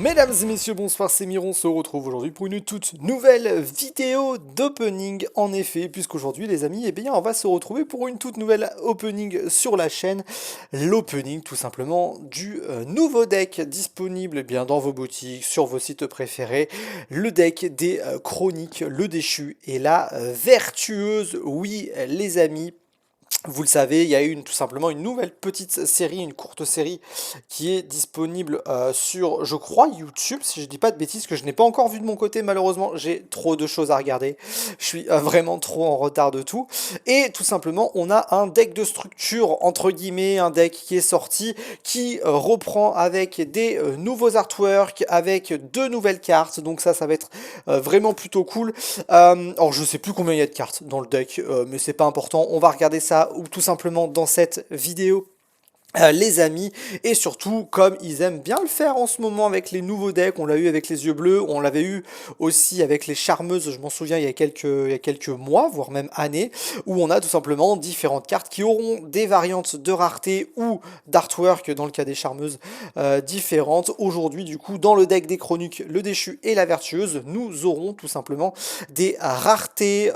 Mesdames et messieurs, bonsoir, c'est Miron, on se retrouve aujourd'hui pour une toute nouvelle vidéo d'opening, en effet, puisqu'aujourd'hui les amis, eh bien on va se retrouver pour une toute nouvelle opening sur la chaîne, l'opening tout simplement du nouveau deck disponible bien dans vos boutiques, sur vos sites préférés, le deck des chroniques, le déchu et la vertueuse, oui les amis. Vous le savez, il y a eu tout simplement une nouvelle petite série, une courte série qui est disponible sur, je crois, YouTube, si je dis pas de bêtises, que je n'ai pas encore vu de mon côté, malheureusement, j'ai trop de choses à regarder, je suis vraiment trop en retard de tout, et tout simplement, on a un deck de structure, entre guillemets, un deck qui est sorti, qui reprend avec des nouveaux artworks, avec deux nouvelles cartes, donc ça va être vraiment plutôt cool. Alors je sais plus combien il y a de cartes dans le deck, mais c'est pas important, on va regarder ça ou tout simplement dans cette vidéo. Les amis, et surtout comme ils aiment bien le faire en ce moment avec les nouveaux decks, on l'a eu avec les yeux bleus, on l'avait eu aussi avec les charmeuses, je m'en souviens il y a quelques mois, voire même années, où on a tout simplement différentes cartes qui auront des variantes de rareté ou d'artwork dans le cas des charmeuses différentes. Aujourd'hui du coup dans le deck des chroniques, le déchu et la vertueuse, nous aurons tout simplement des raretés,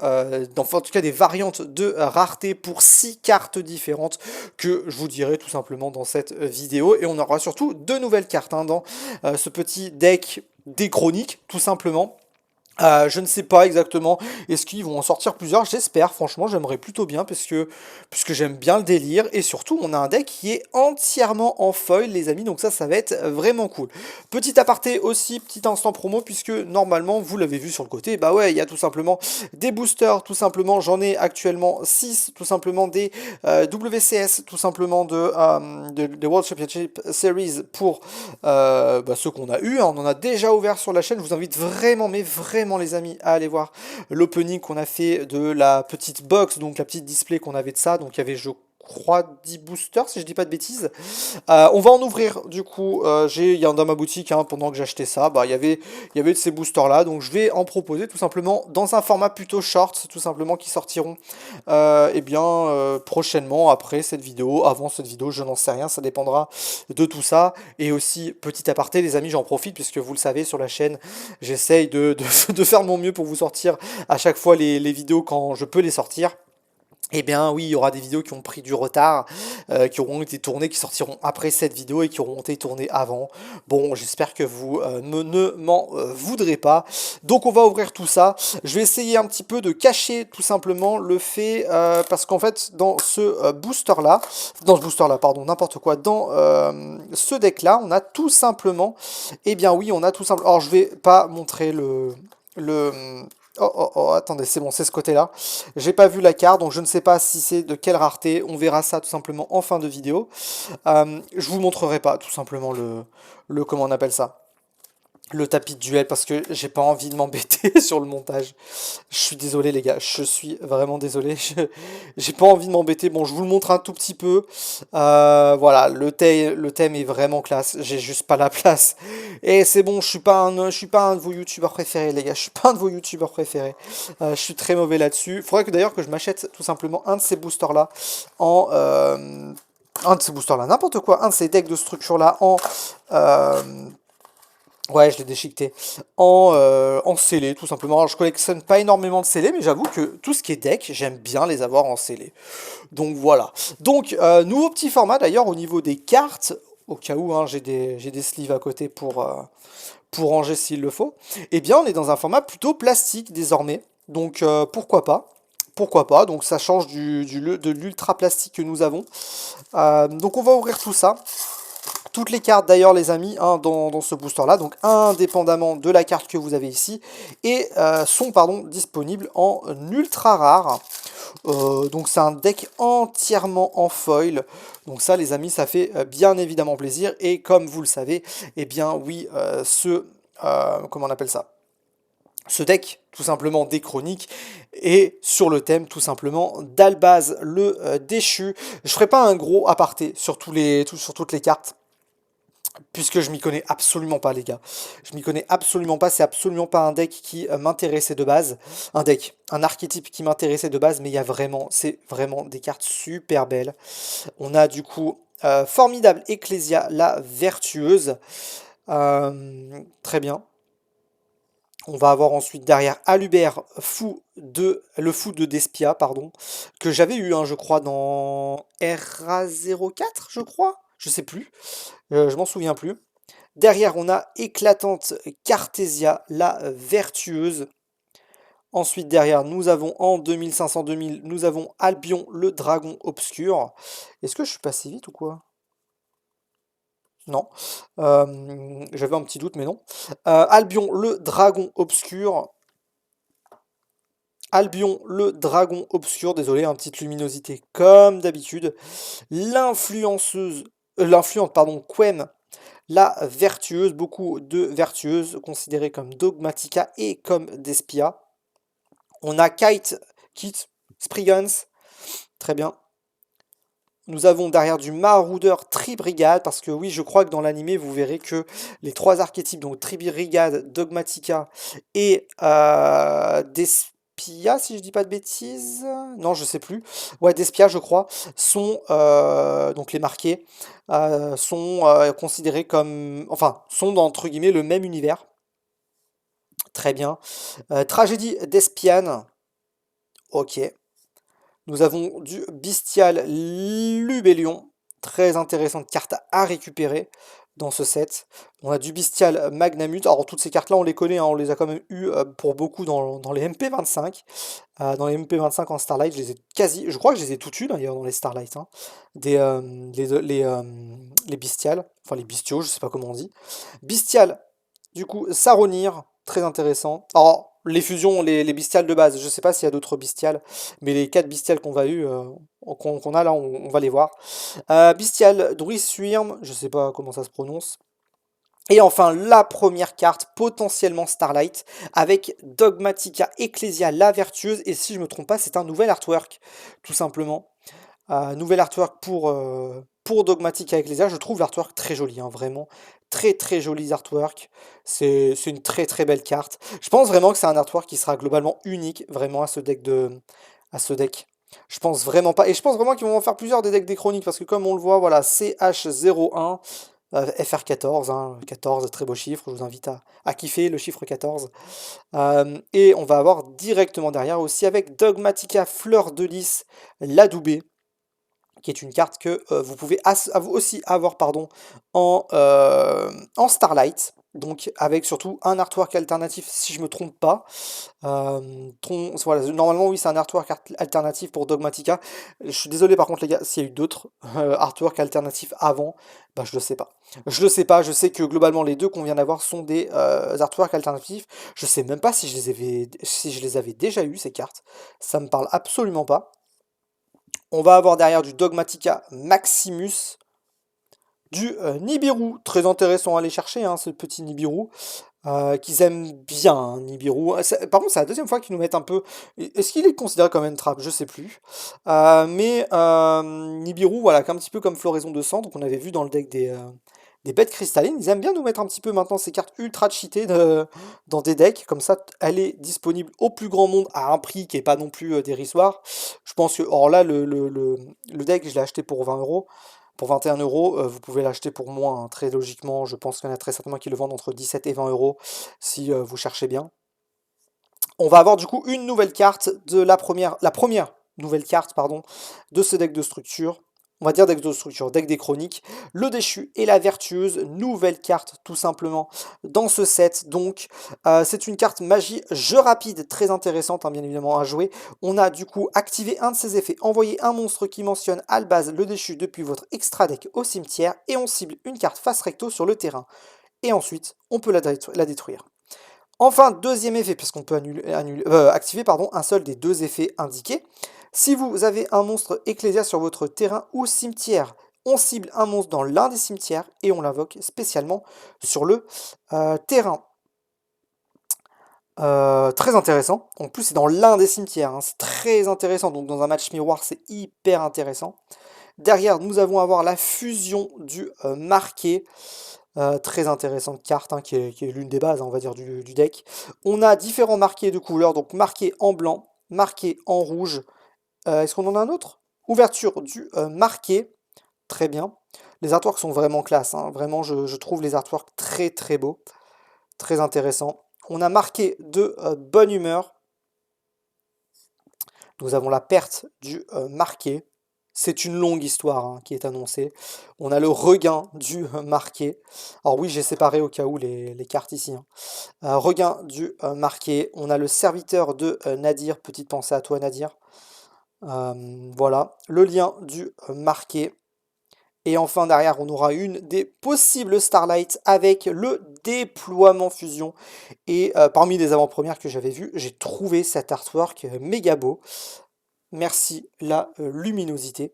enfin en tout cas des variantes de rareté pour 6 cartes différentes que je vous dirai tout simplement dans cette vidéo, et on aura surtout deux nouvelles cartes dans ce petit deck des chroniques tout simplement. Je ne sais pas exactement, est-ce qu'ils vont en sortir plusieurs, j'espère, franchement j'aimerais plutôt bien puisque j'aime bien le délire, et surtout on a un deck qui est entièrement en foil les amis, donc ça va être vraiment cool. Petit aparté aussi, petit instant promo, puisque normalement vous l'avez vu sur le côté, bah ouais il y a tout simplement des boosters, tout simplement j'en ai actuellement 6, tout simplement des WCS, tout simplement de World Championship Series pour ceux qu'on a eu, on en a déjà ouvert sur la chaîne, je vous invite vraiment, mais vraiment les amis, à aller voir l'opening qu'on a fait de la petite box, donc la petite display qu'on avait de ça, donc il y avait je crois 10 boosters si je dis pas de bêtises. On va en ouvrir du coup, il y en a dans ma boutique pendant que j'achetais ça, il y avait de ces boosters là, donc je vais en proposer tout simplement dans un format plutôt short, tout simplement qui sortiront prochainement après cette vidéo, avant cette vidéo, je n'en sais rien, ça dépendra de tout ça. Et aussi petit aparté les amis, j'en profite puisque vous le savez sur la chaîne, j'essaye de faire de mon mieux pour vous sortir à chaque fois les vidéos quand je peux les sortir. Eh bien oui, il y aura des vidéos qui ont pris du retard, qui auront été tournées, qui sortiront après cette vidéo et qui auront été tournées avant. Bon, j'espère que vous ne m'en voudrez pas. Donc on va ouvrir tout ça. Je vais essayer un petit peu de cacher tout simplement le fait, parce qu'en fait dans ce booster-là, pardon, n'importe quoi, dans ce deck-là, on a tout simplement, eh bien oui, on a tout simplement, alors je vais pas montrer le oh, attendez, c'est bon, c'est ce côté-là. J'ai pas vu la carte, donc je ne sais pas si c'est de quelle rareté. On verra ça tout simplement en fin de vidéo. Je vous montrerai pas tout simplement comment on appelle ça, le tapis de duel, parce que j'ai pas envie de m'embêter sur le montage. Je suis désolé les gars, je suis vraiment désolé. J'ai pas envie de m'embêter. Bon, je vous le montre un tout petit peu. Voilà, le thème est vraiment classe. J'ai juste pas la place. Et c'est bon, je suis pas un de vos youtubeurs préférés les gars. Je suis pas un de vos youtubeurs préférés. Je suis très mauvais là-dessus. Faudrait que d'ailleurs que je m'achète tout simplement un de ces boosters là un de ces boosters là, n'importe quoi, un de ces decks de structure là ouais, je l'ai déchiqueté. En scellé, tout simplement. Alors, je collectionne pas énormément de scellés, mais j'avoue que tout ce qui est deck, j'aime bien les avoir en scellé. Donc voilà. Donc, nouveau petit format d'ailleurs au niveau des cartes, au cas où j'ai des sleeves à côté pour ranger s'il le faut. Eh bien, on est dans un format plutôt plastique désormais. Donc, pourquoi pas? Pourquoi pas? Donc, ça change de l'ultra plastique que nous avons. Donc, on va ouvrir tout ça. Toutes les cartes d'ailleurs les amis dans ce booster là, donc indépendamment de la carte que vous avez ici, et sont disponibles en ultra rare. Donc c'est un deck entièrement en foil, donc ça les amis ça fait bien évidemment plaisir, et comme vous le savez, eh bien oui, comment on appelle ça, ce deck, tout simplement des chroniques, et sur le thème tout simplement d'Albaz le déchu. Je ferai pas un gros aparté sur sur toutes les cartes, puisque je m'y connais absolument pas les gars. Je m'y connais absolument pas, c'est absolument pas un deck qui m'intéressait de base. Un archétype qui m'intéressait de base, mais c'est vraiment des cartes super belles. On a du coup Formidable Ecclesia, la vertueuse. Très bien. On va avoir ensuite derrière Alubert, le fou de Despia, pardon, que j'avais eu, hein, je crois, dans RA04, je crois. Je sais plus, je m'en souviens plus. Derrière, on a Éclatante Cartésia, la vertueuse. Ensuite, derrière, nous avons en 2500-2000, nous avons Albion, le dragon obscur. Est-ce que je suis passé vite ou quoi? Non. J'avais un petit doute, mais non. Albion, le dragon obscur. Albion, le dragon obscur. Désolé, un petite luminosité comme d'habitude. L'influente, pardon, Quem, la vertueuse. Beaucoup de vertueuses considérées comme Dogmatica et comme Despia. On a Kit, Spriggans. Très bien. Nous avons derrière du Maraudeur Tribrigade, parce que oui, je crois que dans l'animé, vous verrez que les trois archétypes, donc Tribrigade, Dogmatica et Despia, si je dis pas de bêtises, non, je sais plus, ouais, Despia, je crois, sont, donc les marqués, sont considérés comme, enfin, sont dans, entre guillemets, le même univers. Très bien. Tragédie d'Espiane, ok. Nous avons du Bestial Lubellion, très intéressante carte à récupérer dans ce set. On a du Bestial Magnamut. Alors toutes ces cartes-là, on les connaît, hein, on les a quand même eu pour beaucoup dans les MP25. Dans les MP25 en Starlight, je crois que je les ai toutes eues d'ailleurs dans les Starlight. Hein. Des, les Bestial, enfin les Bestiaux, je sais pas comment on dit. Bestial, du coup, Saronir, très intéressant. Alors, les fusions, les bestiales de base, je sais pas s'il y a d'autres bestiales, mais les quatre bestiales qu'on a là, on va les voir. Bestial, Druiswyrm, je sais pas comment ça se prononce. Et enfin, la première carte, potentiellement Starlight, avec Dogmatica Ecclesia, la vertueuse, et si je me trompe pas, c'est un nouvel artwork, tout simplement. Nouvel artwork pour Dogmatica Ecclesia. Je trouve l'artwork très joli, hein, vraiment. Très très joli artwork. C'est une très très belle carte. Je pense vraiment que c'est un artwork qui sera globalement unique, vraiment, à ce deck. Je pense vraiment pas. Et je pense vraiment qu'ils vont en faire plusieurs des decks des chroniques, parce que comme on le voit, voilà, CH01, FR14, hein, 14, très beau chiffre. Je vous invite à kiffer le chiffre 14. Et on va avoir directement derrière aussi avec Dogmatica Fleur de Lys, l'adoubé, qui est une carte que vous pouvez aussi avoir, pardon, en Starlight, donc avec surtout un artwork alternatif si je me trompe pas. Voilà, normalement oui, c'est un artwork alternatif pour Dogmatica. Je suis désolé par contre les gars, s'il y a eu d'autres artworks alternatifs avant, bah je le sais pas. Je le sais pas, je sais que globalement les deux qu'on vient d'avoir sont des artworks alternatifs. Je sais même pas si je les avais déjà eu ces cartes. Ça me parle absolument pas. On va avoir derrière du Dogmatica Maximus, du Nibiru, très intéressant à aller chercher, hein, ce petit Nibiru, qu'ils aiment bien, hein, Nibiru. Par contre, c'est la deuxième fois qu'ils nous mettent un peu... Est-ce qu'il est considéré comme une trappe? Je sais plus. Nibiru, voilà, un petit peu comme Floraison de Cendre, qu'on avait vu dans le deck des bêtes cristallines. Ils aiment bien nous mettre un petit peu maintenant ces cartes ultra cheatées dans des decks. Comme ça, elle est disponible au plus grand monde à un prix qui est pas non plus dérisoire. Je pense que, or là, le deck, je l'ai acheté pour 20 euros. Pour 21 euros, vous pouvez l'acheter pour moins, hein, très logiquement. Je pense qu'il y en a très certainement qui le vendent entre 17 et 20 euros si vous cherchez bien. On va avoir du coup une nouvelle carte de la première nouvelle carte, pardon, de ce deck de structure. On va dire deck de structure, deck des chroniques. Le déchu et la vertueuse, nouvelle carte tout simplement dans ce set. Donc c'est une carte magie, jeu rapide, très intéressante, hein, bien évidemment à jouer. On a du coup activé un de ses effets, envoyer un monstre qui mentionne à la base le déchu depuis votre extra deck au cimetière et on cible une carte face recto sur le terrain. Et ensuite, on peut la détruire. Enfin, deuxième effet, puisqu'on peut activer pardon, un seul des deux effets indiqués. Si vous avez un monstre Ecclesia sur votre terrain ou cimetière, on cible un monstre dans l'un des cimetières et on l'invoque spécialement sur le terrain. Très intéressant. En plus, c'est dans l'un des cimetières. Hein. C'est très intéressant. Donc, dans un match miroir, c'est hyper intéressant. Derrière, nous avons à voir la fusion du marqué. Très intéressante carte, hein, qui est l'une des bases, hein, on va dire, du deck. On a différents marqués de couleurs, donc marqué en blanc, marqué en rouge. Est-ce qu'on en a un autre? Ouverture du marqué, très bien. Les artworks sont vraiment classe, hein. Vraiment, je trouve les artworks très très beaux, très intéressants. On a marqué de bonne humeur. Nous avons la perte du marqué. C'est une longue histoire hein, qui est annoncée. On a le regain du marqué. Alors oui, j'ai séparé au cas où les cartes ici, hein. Regain du marqué. On a le serviteur de Nadir. Petite pensée à toi, Nadir. Voilà. Le lien du marqué. Et enfin, derrière, on aura une des possibles Starlight avec le déploiement fusion. Et parmi les avant-premières que j'avais vues, j'ai trouvé cet artwork méga beau. Merci la luminosité.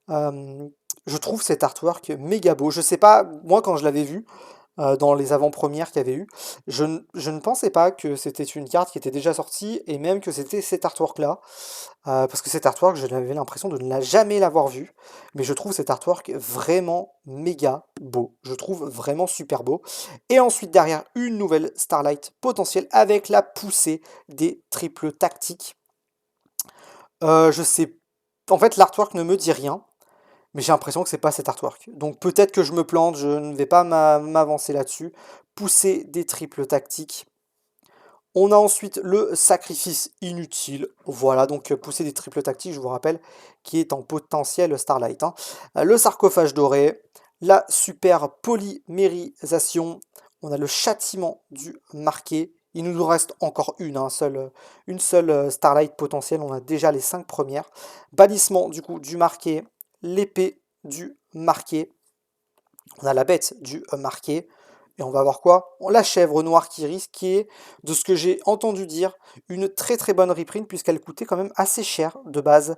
Euh, je trouve cet artwork méga beau. Je sais pas, moi quand je l'avais vu dans les avant-premières qu'il y avait eu, je ne pensais pas que c'était une carte qui était déjà sortie et même que c'était cet artwork-là. Parce que cet artwork, je n'avais l'impression de ne jamais l'avoir vu. Mais je trouve cet artwork vraiment méga beau. Je trouve vraiment super beau. Et ensuite, derrière, une nouvelle Starlight potentielle avec la poussée des triples tactiques. Je sais. En fait, l'artwork ne me dit rien, mais j'ai l'impression que c'est pas cet artwork. Donc peut-être que je me plante, je ne vais pas m'avancer là-dessus. Pousser des triples tactiques. On a ensuite le sacrifice inutile. Voilà, donc pousser des triples tactiques, je vous rappelle, qui est en potentiel Starlight, hein. Le sarcophage doré, la super polymérisation. On a le châtiment du marqué. Il nous reste encore une seule Starlight potentielle. On a déjà les 5 premières. Bannissement du coup du marqué, l'épée du marqué. On a la bête du marqué. Et on va voir quoi? La chèvre noire qui risque, qui est, de ce que j'ai entendu dire, une très très bonne reprint, puisqu'elle coûtait quand même assez cher de base.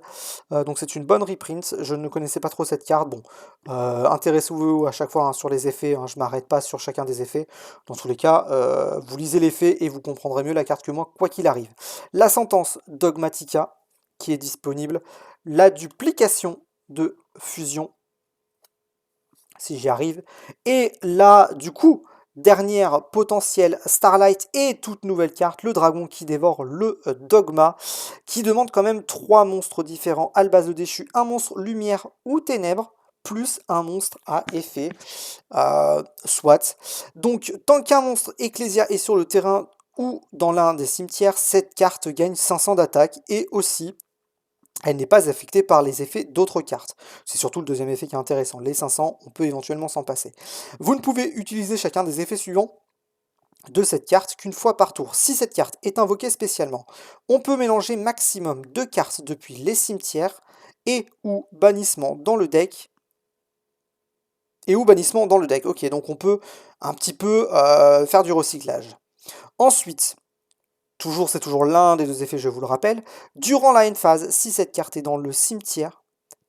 Donc c'est une bonne reprint. Je ne connaissais pas trop cette carte. Bon, intéressez-vous à chaque fois hein, sur les effets. Hein, je m'arrête pas sur chacun des effets. Dans tous les cas, vous lisez l'effet et vous comprendrez mieux la carte que moi, quoi qu'il arrive. La sentence Dogmatica, qui est disponible. La duplication de fusion si j'y arrive. Et là, du coup, dernière potentielle Starlight et toute nouvelle carte, le dragon qui dévore le dogma, qui demande quand même 3 monstres différents, Albaz le déchu, un monstre lumière ou ténèbres, plus un monstre à effet, soit. Donc, tant qu'un monstre Ecclesia est sur le terrain ou dans l'un des cimetières, cette carte gagne 500 d'attaque et aussi elle n'est pas affectée par les effets d'autres cartes. C'est surtout le deuxième effet qui est intéressant. Les 500, on peut éventuellement s'en passer. Vous ne pouvez utiliser chacun des effets suivants de cette carte qu'une fois par tour. Si cette carte est invoquée spécialement, on peut mélanger maximum 2 cartes depuis les cimetières et ou bannissement dans le deck. Et ou bannissement dans le deck. Ok, donc on peut un petit peu faire du recyclage. Ensuite, c'est toujours l'un des deux effets, je vous le rappelle. Durant la end phase, si cette carte est dans le cimetière,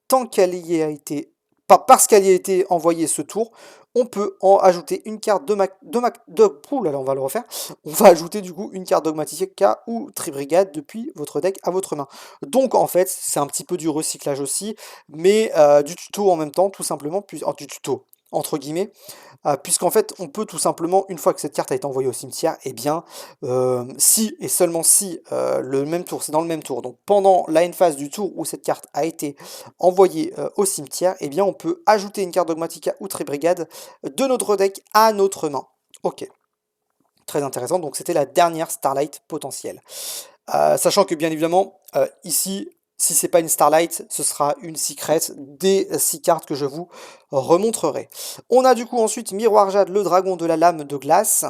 tant qu'elle y a été, pas parce qu'elle y a été envoyée ce tour, on peut en ajouter une carte ouh là là, on va le refaire. On va ajouter du coup une carte Dogmatica ou Tribrigade depuis votre deck à votre main. Donc en fait, c'est un petit peu du recyclage aussi, mais du tuto en même temps, tout simplement, puis du tuto entre guillemets, puisqu'en fait, on peut tout simplement, une fois que cette carte a été envoyée au cimetière, eh bien, si et seulement si le même tour, c'est dans le même tour, donc pendant la end phase du tour où cette carte a été envoyée au cimetière, eh bien, on peut ajouter une carte Dogmatica ou Tribrigade de notre deck à notre main. Ok, très intéressant, donc c'était la dernière Starlight potentielle. Sachant que bien évidemment, ici, si c'est pas une Starlight, ce sera une Secret des 6 cartes que je vous remontrerai. On a du coup ensuite Miroir Jade, le dragon de la lame de glace.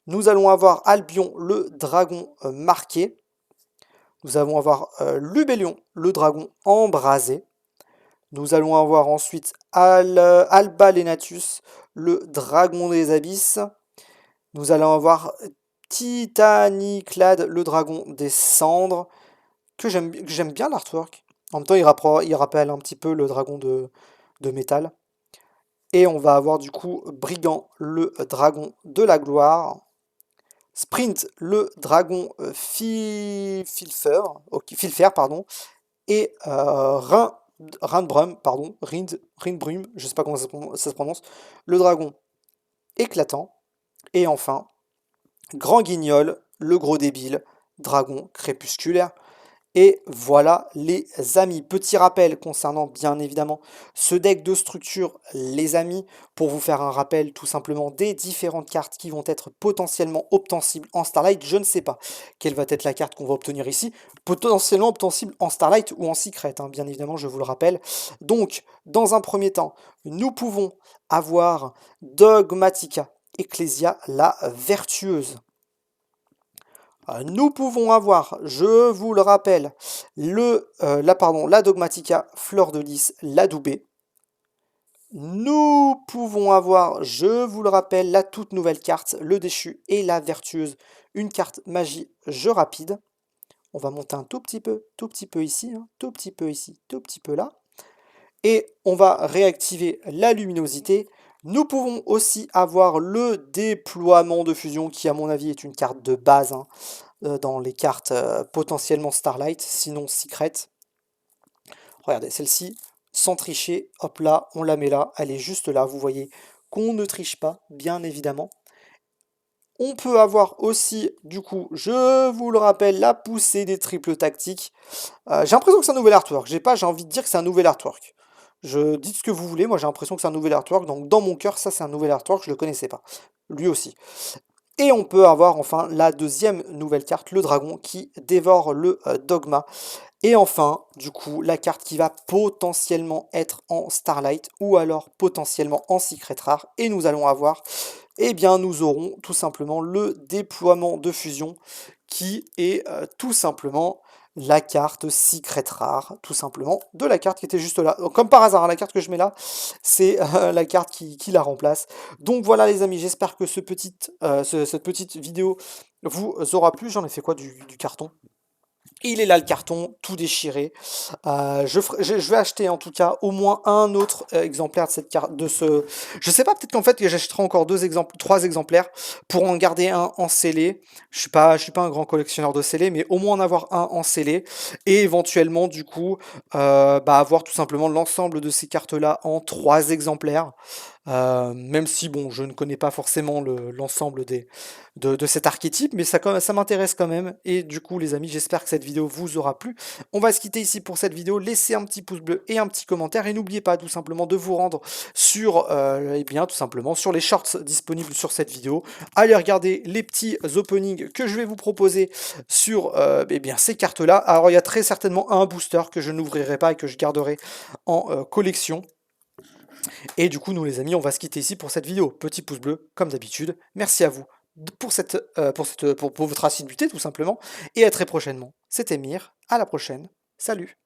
Nous allons avoir Albion, le dragon marqué. Nous allons avoir Lubellion, le dragon embrasé. Nous allons avoir ensuite Alba Lenatus, le dragon des abysses. Nous allons avoir Titaniclad, le dragon des cendres, que j'aime bien l'artwork. En même temps, il rappelle un petit peu le dragon de métal. Et on va avoir du coup Brigand, le dragon de la gloire. Sprint, le dragon Filfer, pardon. Et Rindbrum, pardon, Rindbrum, je sais pas comment ça se prononce, le dragon éclatant. Et enfin, Grand Guignol, le gros débile, dragon crépusculaire. Et voilà les amis. Petit rappel concernant bien évidemment ce deck de structure, les amis, pour vous faire un rappel tout simplement des différentes cartes qui vont être potentiellement obtensibles en Starlight. Je ne sais pas quelle va être la carte qu'on va obtenir ici. Potentiellement obtensible en Starlight ou en Secret, hein, bien évidemment, je vous le rappelle. Donc, dans un premier temps, nous pouvons avoir Dogmatica Ecclesia, la vertueuse. Nous pouvons avoir, je vous le rappelle, la Dogmatica Fleur de Lys, l'adoubée. Nous pouvons avoir, je vous le rappelle, la toute nouvelle carte, le déchu et la vertueuse, une carte magie jeu rapide. On va monter un tout petit peu ici, hein, tout petit peu ici, tout petit peu là. Et on va réactiver la luminosité. Nous pouvons aussi avoir le déploiement de fusion, qui à mon avis est une carte de base, hein, dans les cartes potentiellement Starlight, sinon Secret. Regardez, celle-ci, sans tricher, hop là, on la met là, elle est juste là, vous voyez qu'on ne triche pas, bien évidemment. On peut avoir aussi, du coup, je vous le rappelle, la poussée des triples tactiques. J'ai l'impression que c'est un nouvel artwork, j'ai envie de dire que c'est un nouvel artwork. Je dites ce que vous voulez, moi j'ai l'impression que c'est un nouvel artwork, donc dans mon cœur, ça c'est un nouvel artwork, je le connaissais pas. Lui aussi. Et on peut avoir enfin la deuxième nouvelle carte, le dragon, qui dévore le dogma. Et enfin, du coup, la carte qui va potentiellement être en Starlight ou alors potentiellement en Secret Rare. Et nous allons avoir, eh bien, nous aurons tout simplement le déploiement de fusion qui est tout simplement la carte Secret Rare, tout simplement, de la carte qui était juste là. Donc, comme par hasard, hein, la carte que je mets là, c'est la carte qui la remplace. Donc voilà les amis, j'espère que cette petite vidéo vous aura plu. J'en ai fait quoi du carton? Il est là le carton, tout déchiré. Je vais acheter en tout cas au moins un autre exemplaire de cette carte, de ce. Je sais pas, peut-être qu'en fait que j'achèterai encore trois exemplaires pour en garder un en scellé. Je suis pas un grand collectionneur de scellés, mais au moins en avoir un en scellé et éventuellement du coup, avoir tout simplement l'ensemble de ces cartes-là en trois exemplaires. Même si bon, je ne connais pas forcément l'ensemble de cet archétype, mais ça m'intéresse quand même. Et du coup, les amis, j'espère que cette vidéo vous aura plu. On va se quitter ici pour cette vidéo. Laissez un petit pouce bleu et un petit commentaire. Et n'oubliez pas tout simplement de vous rendre sur, tout simplement, sur les shorts disponibles sur cette vidéo. Allez regarder les petits openings que je vais vous proposer sur ces cartes-là. Alors, il y a très certainement un booster que je n'ouvrirai pas et que je garderai en collection. Et du coup, nous les amis, on va se quitter ici pour cette vidéo. Petit pouce bleu, comme d'habitude. Merci à vous pour votre assiduité, tout simplement. Et à très prochainement. C'était Mir. À la prochaine. Salut.